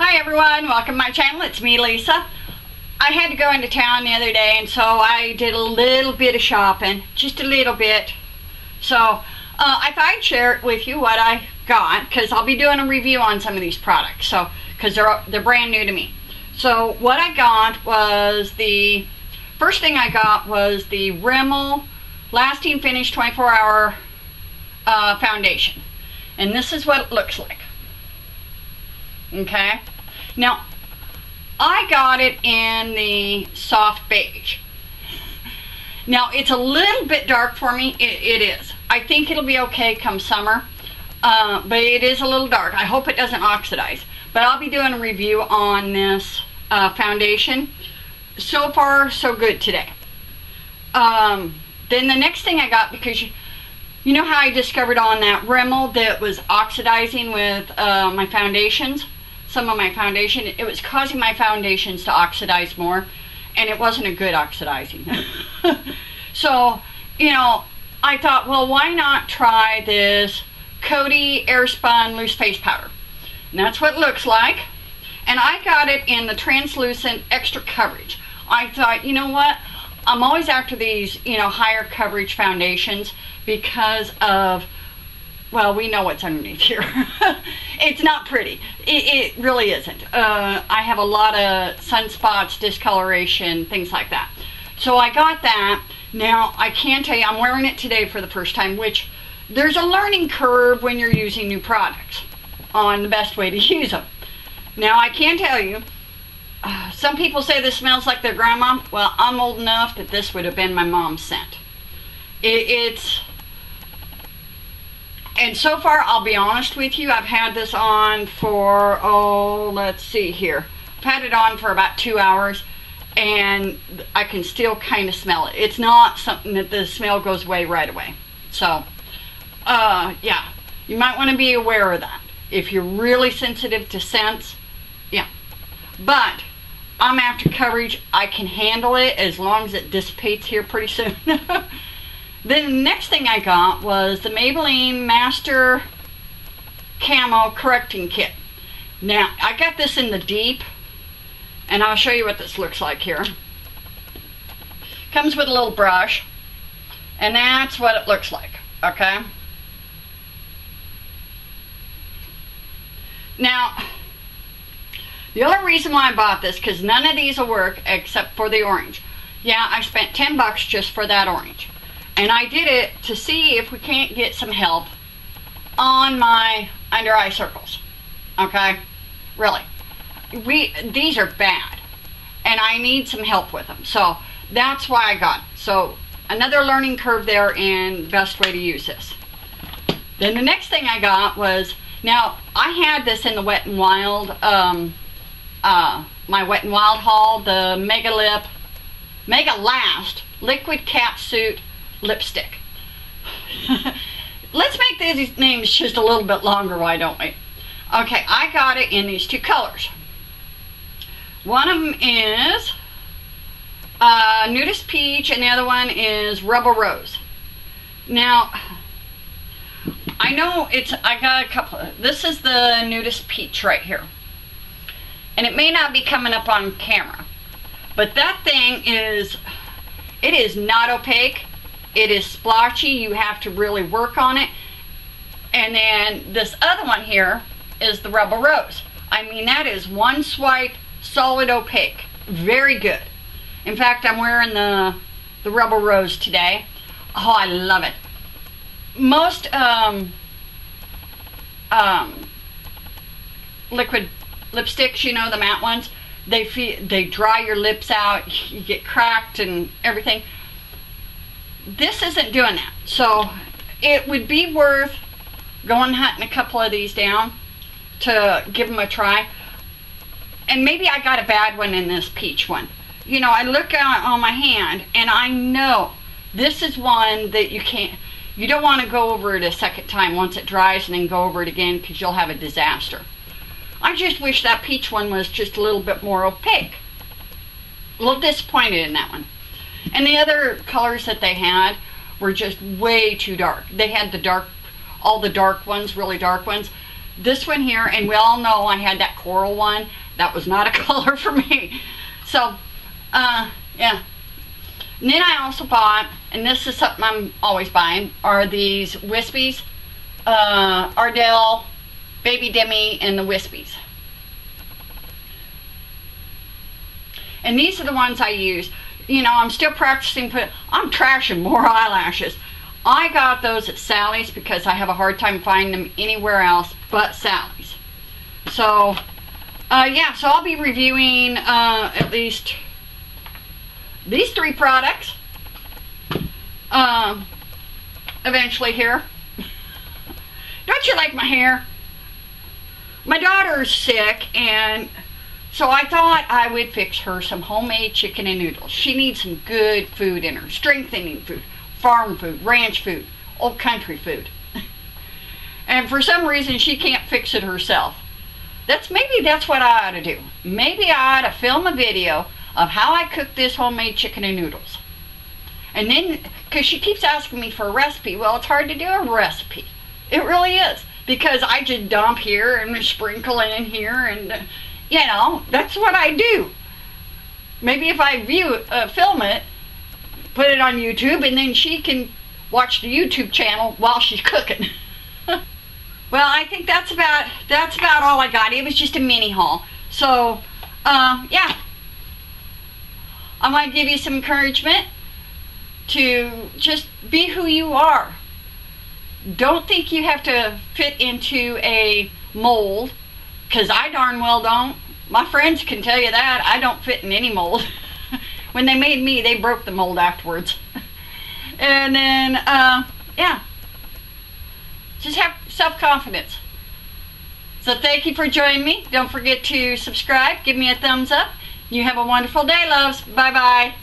Hi everyone, welcome to my channel. It's me, Lisa. I had to go into town the other day, and so I did a little bit of shopping, just a little bit. So I thought I'd share it with you what I got, because I'll be doing a review on some of these products, so because they're brand new to me. So what I got was the first thing I got was the Rimmel Lasting Finish 24-Hour foundation, and this is what it looks like. Okay, now I got it in the soft beige. Now it's a little bit dark for me. It is. I think it'll be okay come summer, but it is a little dark. I hope it doesn't oxidize, but I'll be doing a review on this foundation. So far so good today. Then the next thing I got, because you know how I discovered on that Rimmel that was oxidizing with my foundations, some of my foundation, it was causing my foundations to oxidize more, and it wasn't a good oxidizing. So, you know, I thought, well, why not try this Coty Airspun loose face powder? And that's what it looks like. And I got it in the translucent extra coverage. I thought, you know what, I'm always after these, you know, higher coverage foundations because of, well, we know what's underneath here. It's not pretty. It really isn't. I have a lot of sunspots, discoloration, things like that. So I got that. Now, I can tell you, I'm wearing it today for the first time, which there's a learning curve when you're using new products on the best way to use them. Now, I can tell you, some people say this smells like their grandma. Well, I'm old enough that this would have been my mom's scent. And so far, I'll be honest with you, I've had this on for, let's see here. I've had it on for about 2 hours, and I can still kind of smell it. It's not something that the smell goes away right away. So, yeah, you might want to be aware of that. If you're really sensitive to scents, yeah. But I'm after coverage. I can handle it as long as it dissipates here pretty soon. Then the next thing I got was the Maybelline Master Camo Correcting Kit. Now, I got this in the deep, and I'll show you what this looks like here. Comes with a little brush, and that's what it looks like, okay? Now, the only reason why I bought this, because none of these will work except for the orange. Yeah, I spent 10 bucks just for that orange. And I did it to see if we can't get some help on my under eye circles. Okay? Really. These are bad. And I need some help with them. So that's why I got it. So another learning curve there, and best way to use this. Then the next thing I got was, now I had this in the Wet n Wild, my Wet n Wild haul, the Mega Last Liquid Catsuit Lipstick. Let's make these names just a little bit longer, why don't we? Okay, I got it in these two colors. One of them is Nudist Peach, and the other one is Rebel Rose. Now, I know I got a couple. This is the Nudist Peach right here. And it may not be coming up on camera, but that thing is not opaque. It is splotchy. You have to really work on it. And then this other one here is the Rebel Rose. I mean, that is one swipe, solid opaque. Very good. In fact, I'm wearing the Rebel Rose today. Oh, I love it. Most liquid lipsticks, you know, the matte ones, they dry your lips out, you get cracked and everything. This isn't doing that, so it would be worth going hunting a couple of these down to give them a try. And maybe I got a bad one in this peach one. You know, I look on my hand, and I know this is one that you don't want to go over it a second time once it dries and then go over it again, because you'll have a disaster. I just wish that peach one was just a little bit more opaque. A little disappointed in that one. And the other colors that they had were just way too dark. They had all the dark ones, really dark ones. this one here, and we all know I had that coral one. That was not a color for me. So, yeah. And then I also bought, and this is something I'm always buying, are these Wispies. Ardell, Baby Demi, and the Wispies. And these are the ones I use. You know, I'm still practicing, I'm trashing more eyelashes. I got those at Sally's because I have a hard time finding them anywhere else but Sally's. So, yeah, so I'll be reviewing at least these 3 products eventually here. Don't you like my hair? My daughter's sick, and so I thought I would fix her some homemade chicken and noodles. She needs some good food in her, strengthening food, farm food, ranch food, old country food. And for some reason she can't fix it herself. Maybe that's what I ought to do. Maybe I ought to film a video of how I cook this homemade chicken and noodles. And then, because she keeps asking me for a recipe, well, it's hard to do a recipe. It really is. Because I just dump here and sprinkle in here, and, you know, that's what I do. Maybe if I film it, put it on YouTube, and then she can watch the YouTube channel while she's cooking. Well, I think that's about all I got. It was just a mini haul. So, yeah. I want to give you some encouragement to just be who you are. Don't think you have to fit into a mold, because I darn well don't. My friends can tell you that. I don't fit in any mold. When they made me, they broke the mold afterwards. And then, yeah. Just have self-confidence. So thank you for joining me. Don't forget to subscribe. Give me a thumbs up. You have a wonderful day, loves. Bye-bye.